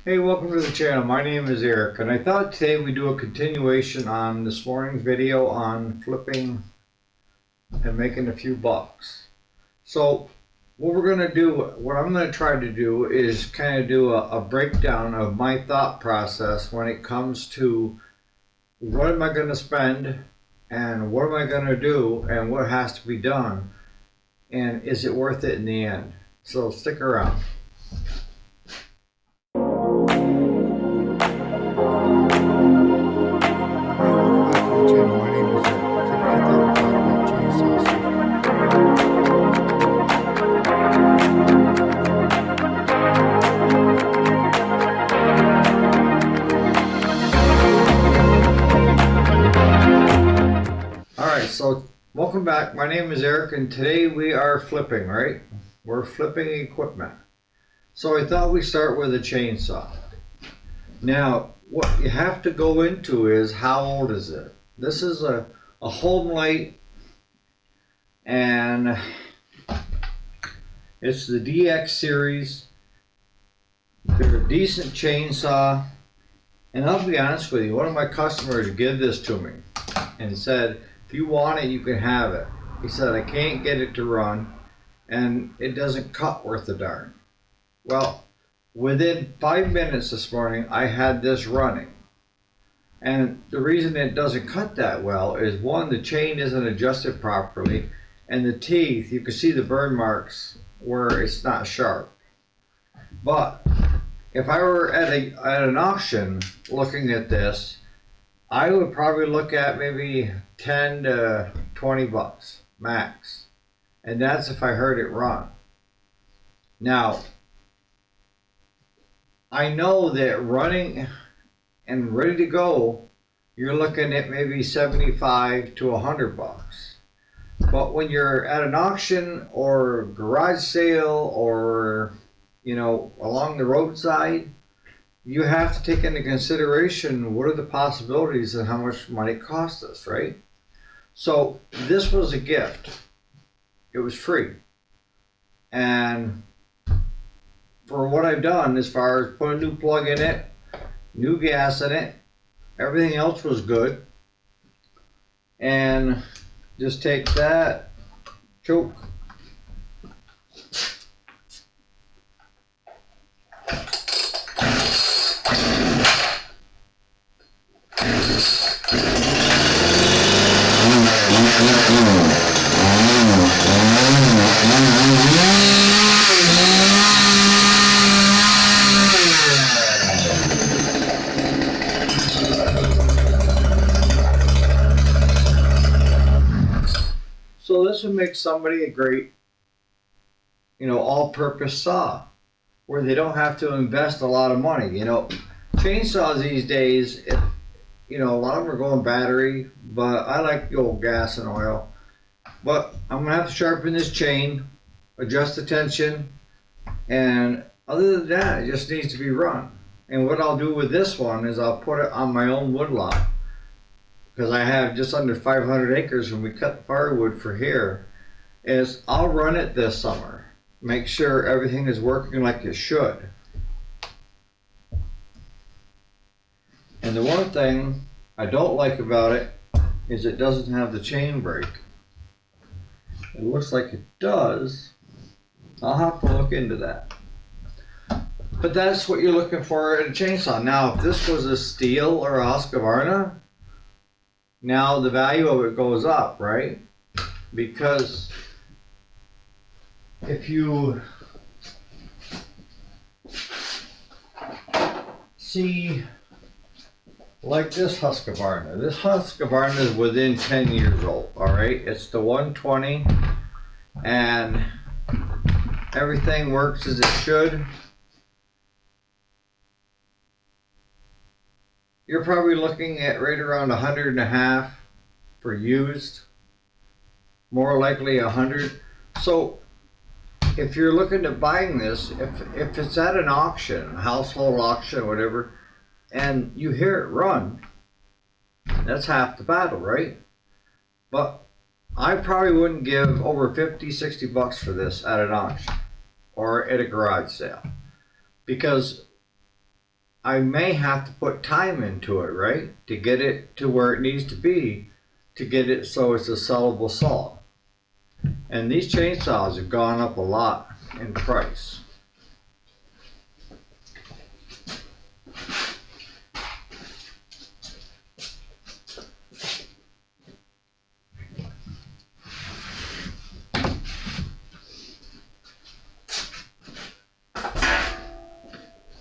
Hey, welcome to the channel. My name is Eric, and I thought today we'd do a continuation on this morning's video on flipping and making a few bucks. So what I'm going to try to do is kind of do a breakdown of my thought process when it comes to what am I going to spend and what am I going to do and what has to be done, and is it worth it in the end. So stick around. Alright, so welcome back. My name is Eric, and today we are flipping, right? We're flipping equipment. So I thought we'd start with a chainsaw. Now, what you have to go into is how old is it? This is a home light, and it's the DX series. They're a decent chainsaw, and I'll be honest with you, one of my customers gave this to me and said, if you want it, you can have it. He said, I can't get it to run, and it doesn't cut worth a darn. Well, within 5 minutes this morning, I had this running. And the reason it doesn't cut that well is, one, the chain isn't adjusted properly, and the teeth, you can see the burn marks where it's not sharp. But if I were at an auction looking at this, I would probably look at maybe 10 to 20 bucks max. And that's if I heard it run. Now, I know that running and ready to go, you're looking at maybe 75 to 100 bucks. But when you're at an auction or garage sale or, along the roadside, you have to take into consideration what are the possibilities and how much money it costs us, right? So this was a gift. It was free. And for what I've done as far as put a new plug in it, new gas in it, everything else was good. And just take that choke, so this would make somebody a great, all-purpose saw where they don't have to invest a lot of money. Chainsaws these days, a lot of them are going battery, but I like the old gas and oil. But I'm gonna have to sharpen this chain, adjust the tension, and other than that, it just needs to be run. And what I'll do with this one is I'll put it on my own woodlot, because I have just under 500 acres and we cut firewood for here, is I'll run it this summer. Make sure everything is working like it should. And the one thing I don't like about it is it doesn't have the chain brake. It looks like it does. I'll have to look into that. But that's what you're looking for in a chainsaw. Now, if this was a steel or a Husqvarna, now the value of it goes up, right? Because if you see, like this Husqvarna is within 10 years old, all right? It's the 120, and everything works as it should. You're probably looking at right around 100.5 for used, more likely 100. So if you're looking at buying this, if it's at an auction, a household auction, whatever, and you hear it run, that's half the battle, right? But I probably wouldn't give over 50, 60 bucks for this at an auction or at a garage sale, because I may have to put time into it, right? To get it to where it needs to be, to get it so it's a sellable saw. And these chainsaws have gone up a lot in price.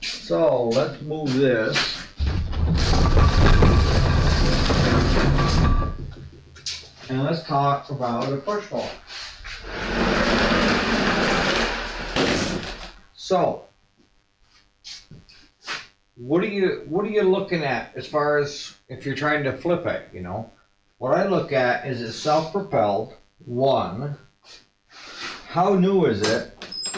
So let's move this. And let's talk about a push mower. So, what are you looking at as far as if you're trying to flip it, you know? What I look at is it self-propelled, one, how new is it,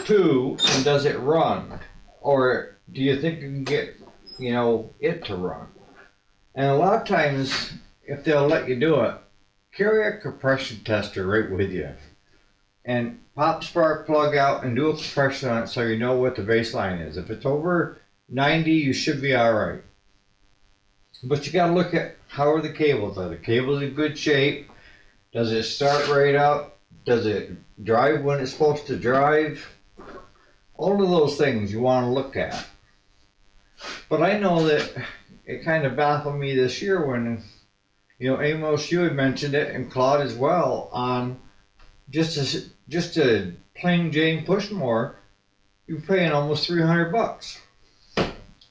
two, and does it run? Or do you think you can get, you know, it to run? And a lot of times, if they'll let you do it, carry a compression tester right with you. And pop spark plug out and do a compression on it so you know what the baseline is. If it's over 90, you should be alright. But you gotta look at how are the cables. Are the cables in good shape? Does it start right up? Does it drive when it's supposed to drive? All of those things you want to look at. But I know that it kind of baffled me this year when, you know, Amos, you had mentioned it, and Claude as well, on just a plain Jane push mower, you're paying almost $300.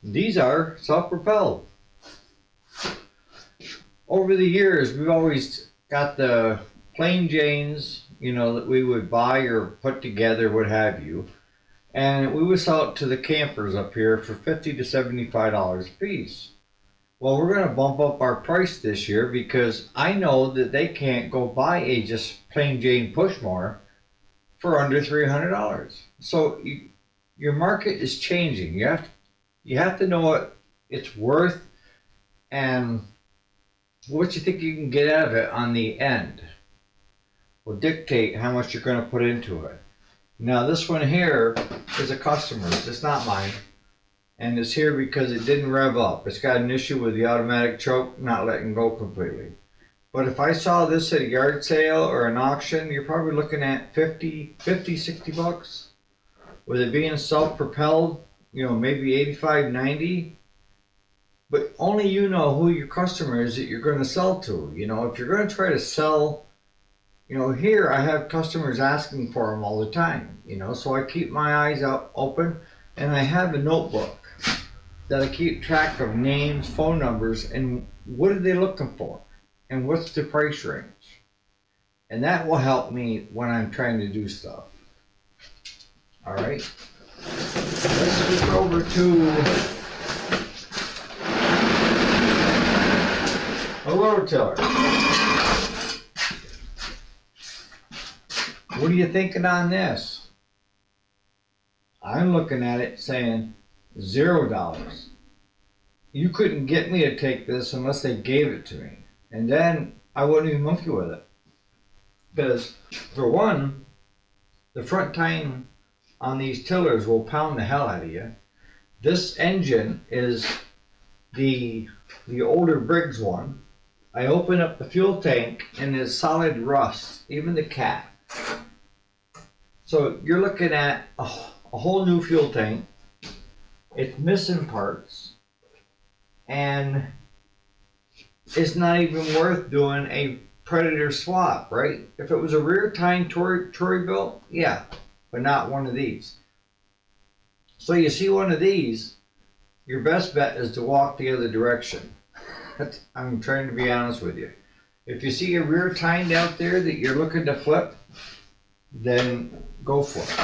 These are self-propelled. Over the years, we've always got the plain Janes, you know, that we would buy or put together, what have you, and we would sell it to the campers up here for $50 to $75 a piece. Well, we're going to bump up our price this year because I know that they can't go buy a just plain Jane push mower for under $300. So your market is changing. You have to know what it's worth and what you think you can get out of it on the end will dictate how much you're going to put into it. Now this one here is a customer's, it's not mine. And it's here because it didn't rev up. It's got an issue with the automatic choke not letting go completely. But if I saw this at a yard sale or an auction, you're probably looking at 50, 60 bucks. With it being self-propelled, you know, maybe 85, 90. But only you know who your customer is that you're going to sell to. You know, if you're going to try to sell, you know, here I have customers asking for them all the time. You know, so I keep my eyes out open, and I have a notebook that I keep track of names, phone numbers, and what are they looking for, and what's the price range. And that will help me when I'm trying to do stuff. All right, let's switch over to a rototiller. What are you thinking on this? I'm looking at it saying $0. You couldn't get me to take this unless they gave it to me. And then I wouldn't even monkey with it. Because, for one, the front tine on these tillers will pound the hell out of you. This engine is the older Briggs one. I open up the fuel tank and there's solid rust, even the cap. So you're looking at a whole new fuel tank. It's missing parts, and it's not even worth doing a Predator swap, right? If it was a rear tine Tory built, yeah, but not one of these. So you see one of these, your best bet is to walk the other direction. I'm trying to be honest with you. If you see a rear tine out there that you're looking to flip, then go for it.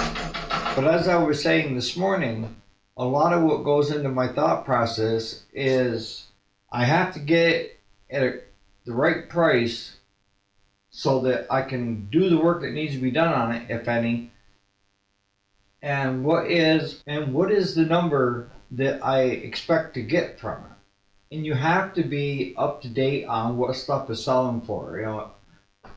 But as I was saying this morning, a lot of what goes into my thought process is I have to get it at the right price so that I can do the work that needs to be done on it, if any. And what is the number that I expect to get from it? And you have to be up to date on what stuff is selling for. You know,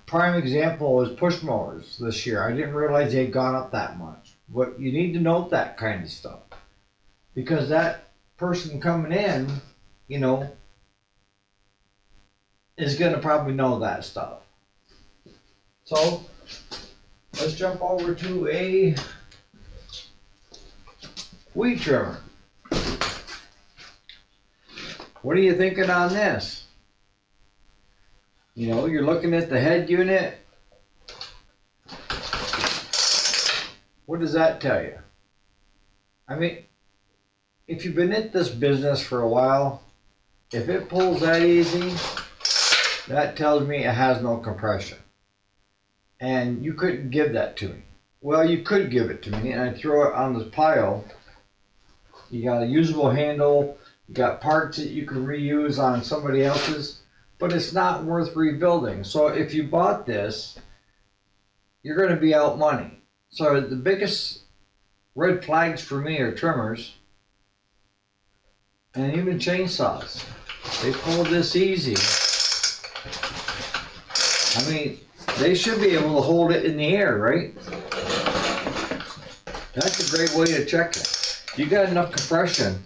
prime example is push mowers this year. I didn't realize they'd gone up that much. But you need to note that kind of stuff, because that person coming in, you know, is gonna probably know that stuff. So let's jump over to a weed trimmer. What are you thinking on this? You know, you're looking at the head unit. What does that tell you? I mean, if you've been in this business for a while, if it pulls that easy, that tells me it has no compression. And you couldn't give that to me. Well, you could give it to me, and I'd throw it on this pile. You got a usable handle, you got parts that you can reuse on somebody else's, but it's not worth rebuilding. So if you bought this, you're going to be out money. So the biggest red flags for me are trimmers and even chainsaws. They pull this easy. I mean, they should be able to hold it in the air, right? That's a great way to check it. You got enough compression,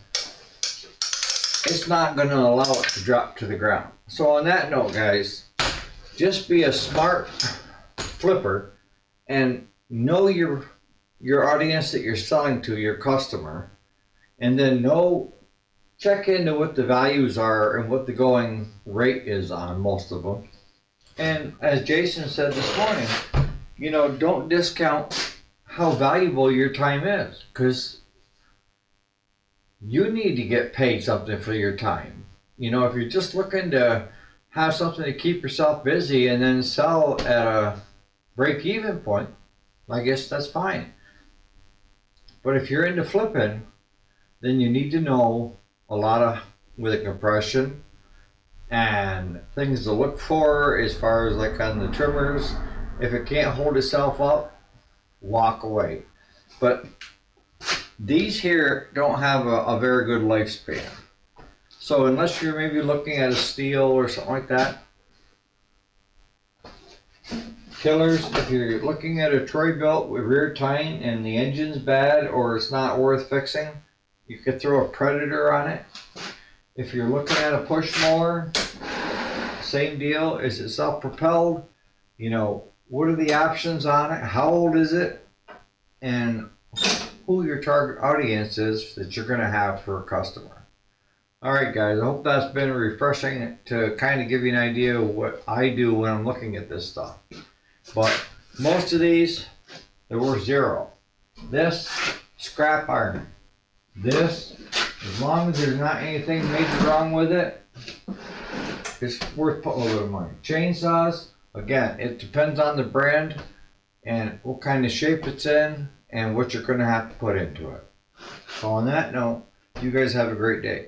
it's not going to allow it to drop to the ground. So on that note, guys, just be a smart flipper and know your audience that you're selling to, your customer, and then check into what the values are and what the going rate is on most of them. And as Jason said this morning, you know, don't discount how valuable your time is, because you need to get paid something for your time. You know, if you're just looking to have something to keep yourself busy and then sell at a break-even point, I guess that's fine. But if you're into flipping, then you need to know a lot of with the compression and things to look for as far as like on the trimmers. If it can't hold itself up, walk away. But these here don't have a very good lifespan. So unless you're maybe looking at a steel or something like that, killers, if you're looking at a Troy belt with rear tying and the engine's bad or it's not worth fixing, you could throw a Predator on it. If you're looking at a push mower, same deal. Is it self-propelled? You know, what are the options on it? How old is it? And who your target audience is that you're going to have for a customer. Alright guys, I hope that's been refreshing to kind of give you an idea of what I do when I'm looking at this stuff. But most of these, they're worth zero. This, scrap iron. This, as long as there's not anything major wrong with it, it's worth putting a little bit of money. Chainsaws, again, it depends on the brand and what kind of shape it's in and what you're going to have to put into it. So on that note, you guys have a great day.